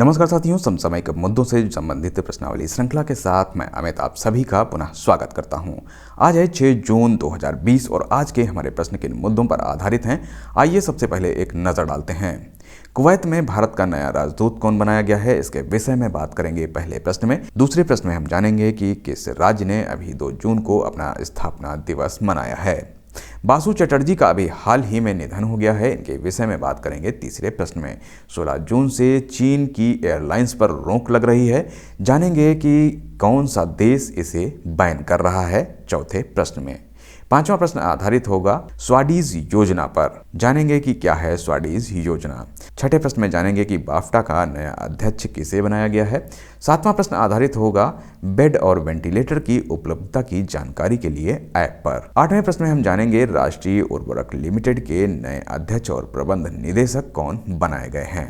नमस्कार साथियों, समसामयिक मुद्दों से संबंधित प्रश्नावली श्रृंखला के साथ मैं अमित आप सभी का पुनः स्वागत करता हूं। आज है 6 जून 2020 और आज के हमारे प्रश्न किन मुद्दों पर आधारित हैं, आइए सबसे पहले एक नज़र डालते हैं। कुवैत में भारत का नया राजदूत कौन बनाया गया है, इसके विषय में बात करेंगे पहले प्रश्न में। दूसरे प्रश्न में हम जानेंगे कि किस राज्य ने अभी 2 जून को अपना स्थापना दिवस मनाया है। बासु चटर्जी का अभी हाल ही में निधन हो गया है, इनके विषय में बात करेंगे तीसरे प्रश्न में। 16 जून से चीन की एयरलाइंस पर रोक लग रही है, जानेंगे कि कौन सा देश इसे बैन कर रहा है चौथे प्रश्न में। पांचवा प्रश्न आधारित होगा स्वाडीज योजना पर, जानेंगे कि क्या है स्वाडीज योजना। छठे प्रश्न में जानेंगे कि बाफ्टा का नया अध्यक्ष किसे बनाया गया है। सातवां प्रश्न आधारित होगा बेड और वेंटिलेटर की उपलब्धता की जानकारी के लिए ऐप पर। आठवें प्रश्न में हम जानेंगे राष्ट्रीय उर्वरक लिमिटेड के नए अध्यक्ष और प्रबंध निदेशक कौन बनाए गए हैं।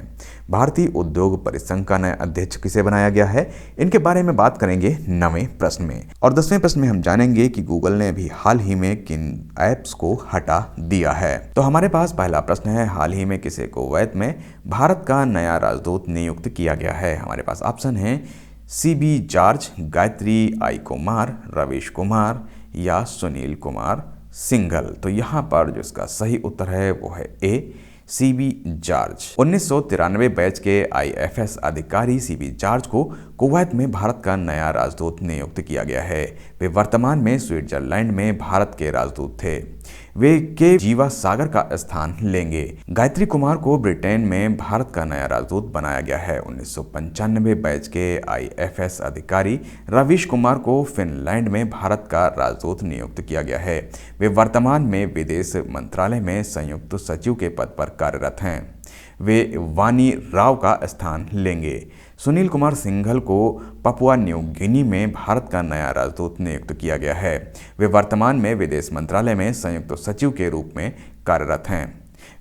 भारतीय उद्योग परिसंघ का नया अध्यक्ष किसे बनाया गया है, इनके बारे में बात करेंगे 9वें प्रश्न में। और 10वें प्रश्न में हम जानेंगे कि गूगल ने अभी हाल ही में किन ऐप्स को हटा दिया है। तो हमारे पास पहला प्रश्न है, हाल ही में किसे कुवैत में भारत का नया राजदूत नियुक्त किया गया है। हमारे पास ऑप्शन है CB जॉर्ज, गायत्री आई कुमार, रवीश कुमार या सुनील कुमार सिंघल। तो यहाँ पर जो इसका सही उत्तर है वो है A, CB जॉर्ज। 1993 बैच के IFS अधिकारी CB जॉर्ज को कुवैत में भारत का नया राजदूत नियुक्त किया गया है। वे वर्तमान में स्विट्जरलैंड में भारत के राजदूत थे। वे के जीवा सागर का स्थान लेंगे। गायत्री कुमार को ब्रिटेन में भारत का नया राजदूत बनाया गया है। 1995 बैच के IFS अधिकारी रवीश कुमार को फिनलैंड में भारत का राजदूत नियुक्त किया गया है। वे वर्तमान में विदेश मंत्रालय में संयुक्त सचिव के पद पर कार्यरत हैं। वे वानी राव का स्थान लेंगे। सुनील कुमार सिंघल को पपुआ न्यू गिनी में भारत का नया राजदूत नियुक्त किया गया है। वे वर्तमान में विदेश मंत्रालय में संयुक्त सचिव के रूप में कार्यरत हैं।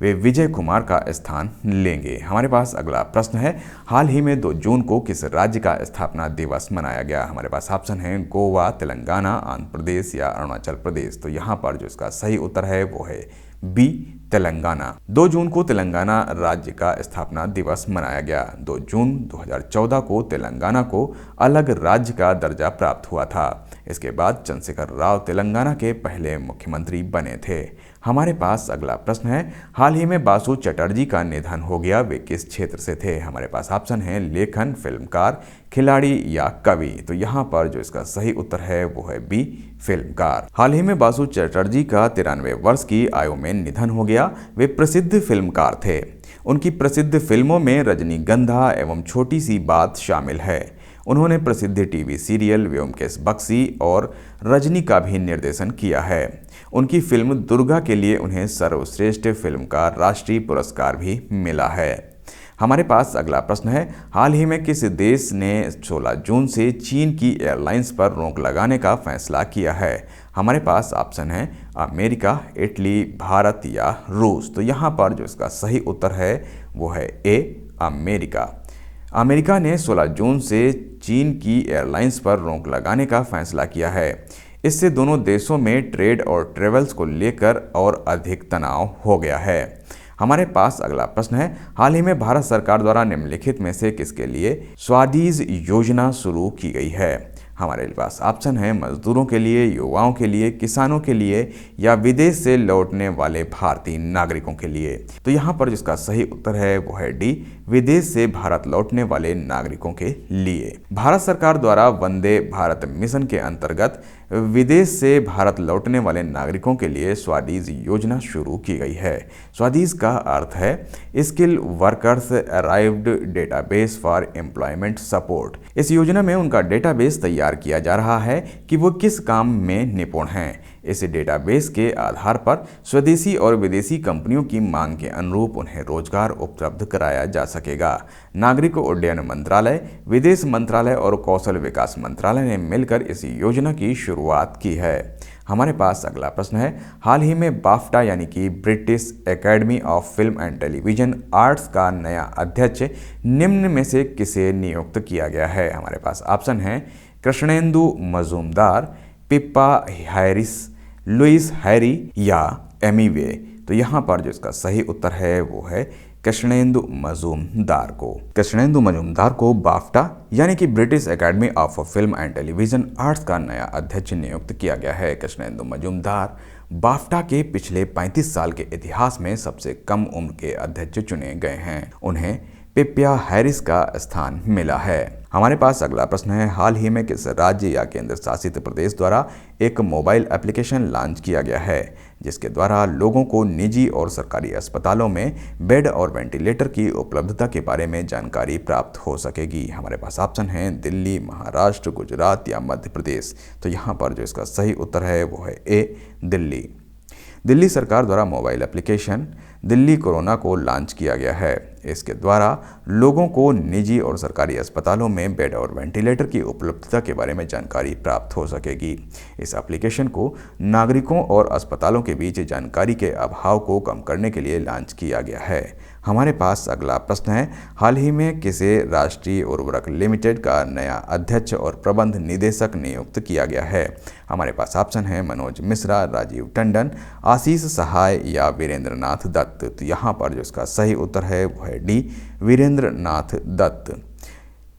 वे विजय कुमार का स्थान लेंगे। हमारे पास अगला प्रश्न है, हाल ही में 2 जून को किस राज्य का स्थापना दिवस मनाया गया। हमारे पास ऑप्शन है गोवा, तेलंगाना, आंध्र प्रदेश या अरुणाचल प्रदेश। तो यहाँ पर जो इसका सही उत्तर है वो है B, तेलंगाना। 2 जून को तेलंगाना राज्य का स्थापना दिवस मनाया गया। 2 जून 2014 को तेलंगाना को अलग राज्य का दर्जा प्राप्त हुआ था। इसके बाद चंद्रशेखर राव तेलंगाना के पहले मुख्यमंत्री बने थे। हमारे पास अगला प्रश्न है, हाल ही में बासु चटर्जी का निधन हो गया, वे किस क्षेत्र से थे। हमारे पास ऑप्शन है लेखन, फिल्मकार, खिलाड़ी या कवि। तो यहाँ पर जो इसका सही उत्तर है वो है B, फिल्मकार। हाल ही में बासु चटर्जी का 93 वर्ष की आयु में निधन हो गया। वे प्रसिद्ध फिल्मकार थे। उनकी प्रसिद्ध फिल्मों में रजनीगंधा एवं छोटी सी बात शामिल है। उन्होंने प्रसिद्ध टीवी सीरियल व्योमकेश बख्शी और रजनी का भी निर्देशन किया है। उनकी फिल्म दुर्गा के लिए उन्हें सर्वश्रेष्ठ फिल्म का राष्ट्रीय पुरस्कार भी मिला है। हमारे पास अगला प्रश्न है, हाल ही में किस देश ने 16 जून से चीन की एयरलाइंस पर रोक लगाने का फैसला किया है। हमारे पास ऑप्शन है अमेरिका, इटली, भारत या रूस। तो यहाँ पर जो इसका सही उत्तर है वो है A, अमेरिका। अमेरिका ने 16 जून से चीन की एयरलाइंस पर रोक लगाने का फैसला किया है। इससे दोनों देशों में ट्रेड और ट्रेवल्स को लेकर और अधिक तनाव हो गया है। हमारे पास अगला प्रश्न है, हाल ही में भारत सरकार द्वारा निम्नलिखित में से किसके लिए स्वाडीज योजना शुरू की गई है। हमारे पास ऑप्शन है मजदूरों के लिए, युवाओं के लिए, किसानों के लिए या विदेश से लौटने वाले भारतीय नागरिकों के लिए। तो यहाँ पर जिसका सही उत्तर है वो है D, विदेश से भारत लौटने वाले नागरिकों के लिए। भारत सरकार द्वारा वंदे भारत मिशन के अंतर्गत विदेश से भारत लौटने वाले नागरिकों के लिए स्वाडीज योजना शुरू की गई है। स्वाडीज का अर्थ है skill workers arrived database for employment support. इस योजना में उनका डेटाबेस तैयार किया जा रहा है कि वो किस काम में निपुण हैं। इस डेटाबेस के आधार पर स्वदेशी और विदेशी कंपनियों की मांग के अनुरूप उन्हें रोजगार उपलब्ध कराया जा सकेगा। नागरिक उड्डयन मंत्रालय, विदेश मंत्रालय और कौशल विकास मंत्रालय ने मिलकर इस योजना की शुरुआत की है। हमारे पास अगला प्रश्न है, हाल ही में बाफ्टा यानी कि British academy of film and television arts का नया अध्यक्ष निम्न में से किसे नियुक्त किया गया है। हमारे पास ऑप्शन है Krishnendu Majumdar, Pippa Harris, Louis Harry या एमी वे। तो यहाँ पर जो इसका सही उत्तर है वो है कृष्णेंदु मजूमदार को। कृष्णेंदु मजूमदार को बाफ्टा यानी कि British academy of film and television arts का नया अध्यक्ष नियुक्त किया गया है। कृष्णेंदु मजूमदार बाफ्टा के पिछले 35 साल के इतिहास में सबसे कम उम्र के अध्यक्ष चुने गए हैं। उन्हें पिप्या हैरिस का स्थान मिला है। हमारे पास अगला प्रश्न है, हाल ही में किस राज्य या केंद्र शासित प्रदेश द्वारा एक मोबाइल एप्लीकेशन लॉन्च किया गया है जिसके द्वारा लोगों को निजी और सरकारी अस्पतालों में बेड और वेंटिलेटर की उपलब्धता के बारे में जानकारी प्राप्त हो सकेगी। हमारे पास ऑप्शन है दिल्ली, महाराष्ट्र, गुजरात या मध्य प्रदेश। तो यहाँ पर जो इसका सही उत्तर है वो है ए, दिल्ली। दिल्ली सरकार द्वारा मोबाइल एप्लीकेशन दिल्ली कोरोना को लॉन्च किया गया है। इसके द्वारा लोगों को निजी और सरकारी अस्पतालों में बेड और वेंटिलेटर की उपलब्धता के बारे में जानकारी प्राप्त हो सकेगी। इस एप्लीकेशन को नागरिकों और अस्पतालों के बीच जानकारी के अभाव को कम करने के लिए लॉन्च किया गया है। हमारे पास अगला प्रश्न है, हाल ही में किसे राष्ट्रीय उर्वरक लिमिटेड का नया अध्यक्ष और प्रबंध निदेशक नियुक्त किया गया है। हमारे पास ऑप्शन है मनोज मिश्रा, राजीव टंडन, आशीष सहाय या वीरेंद्र नाथ दत्त। तो यहाँ पर जो इसका सही उत्तर है वो है डी, वीरेंद्र नाथ दत्त।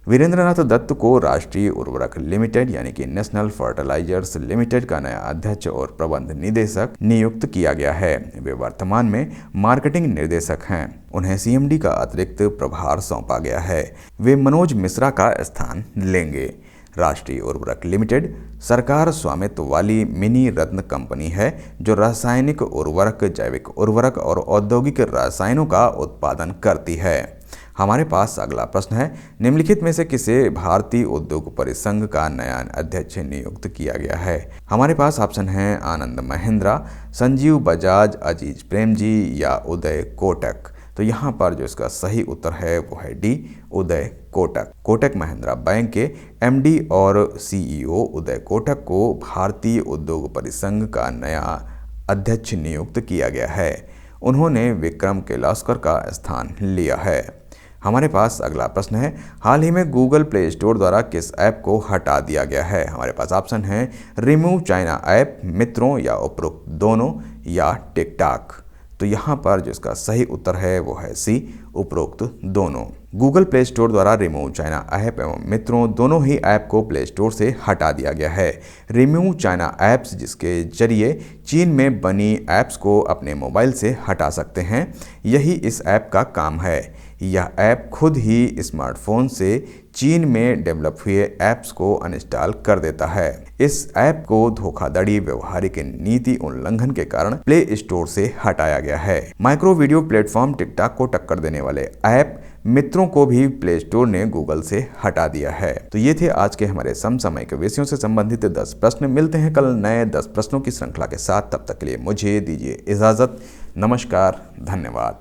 वीरेंद्र नाथ दत्त को राष्ट्रीय उर्वरक लिमिटेड यानी कि नेशनल फर्टिलाइजर्स लिमिटेड का नया अध्यक्ष और प्रबंध निदेशक नियुक्त किया गया है। वे वर्तमान में मार्केटिंग निर्देशक हैं। उन्हें सीएमडी का अतिरिक्त प्रभार सौंपा गया है। वे मनोज मिश्रा का स्थान लेंगे। राष्ट्रीय उर्वरक लिमिटेड सरकार स्वामित्व वाली मिनी रत्न कंपनी है जो रासायनिक उर्वरक, जैविक उर्वरक और औद्योगिक रसायनों का उत्पादन करती है। हमारे पास अगला प्रश्न है, निम्नलिखित में से किसे भारतीय उद्योग परिसंघ का नया अध्यक्ष नियुक्त किया गया है। हमारे पास ऑप्शन है आनंद महिंद्रा, संजीव बजाज, अजीज प्रेमजी या उदय कोटक। तो यहाँ पर जो इसका सही उत्तर है वो है डी, उदय कोटक। कोटक महिंद्रा बैंक के एमडी और सीईओ उदय कोटक को भारतीय उद्योग परिसंघ का नया अध्यक्ष नियुक्त किया गया है। उन्होंने विक्रम किर्लोस्कर का स्थान लिया है। हमारे पास अगला प्रश्न है, हाल ही में गूगल प्ले स्टोर द्वारा किस ऐप को हटा दिया गया है। हमारे पास ऑप्शन है रिमूव चाइना ऐप, मित्रों या उपरोक्त दोनों या टिकटॉक। तो यहाँ पर जो इसका सही उत्तर है वो है सी, उपरोक्त दोनों। गूगल प्ले स्टोर द्वारा रिमूव चाइना ऐप एवं मित्रों दोनों ही ऐप को प्ले स्टोर से हटा दिया गया है। रिमूव चाइना ऐप्स जिसके जरिए चीन में बनी ऐप्स को अपने मोबाइल से हटा सकते हैं, यही इस ऐप का काम है। यह ऐप खुद ही स्मार्टफोन से चीन में डेवलप हुए ऐप्स को अनइंस्टॉल कर देता है। इस ऐप को धोखाधड़ी, व्यवहारिक नीति उल्लंघन के कारण प्ले स्टोर से हटाया गया है। माइक्रो वीडियो प्लेटफॉर्म टिकटॉक को टक्कर देने वाले ऐप मित्रों को भी प्ले स्टोर ने गूगल से हटा दिया है। तो ये थे आज के हमारे समसामयिक विषयों से संबंधित 10 प्रश्न। मिलते हैं कल नए 10 प्रश्नों की श्रृंखला के साथ। तब तक के लिए मुझे दीजिए इजाजत। नमस्कार, धन्यवाद।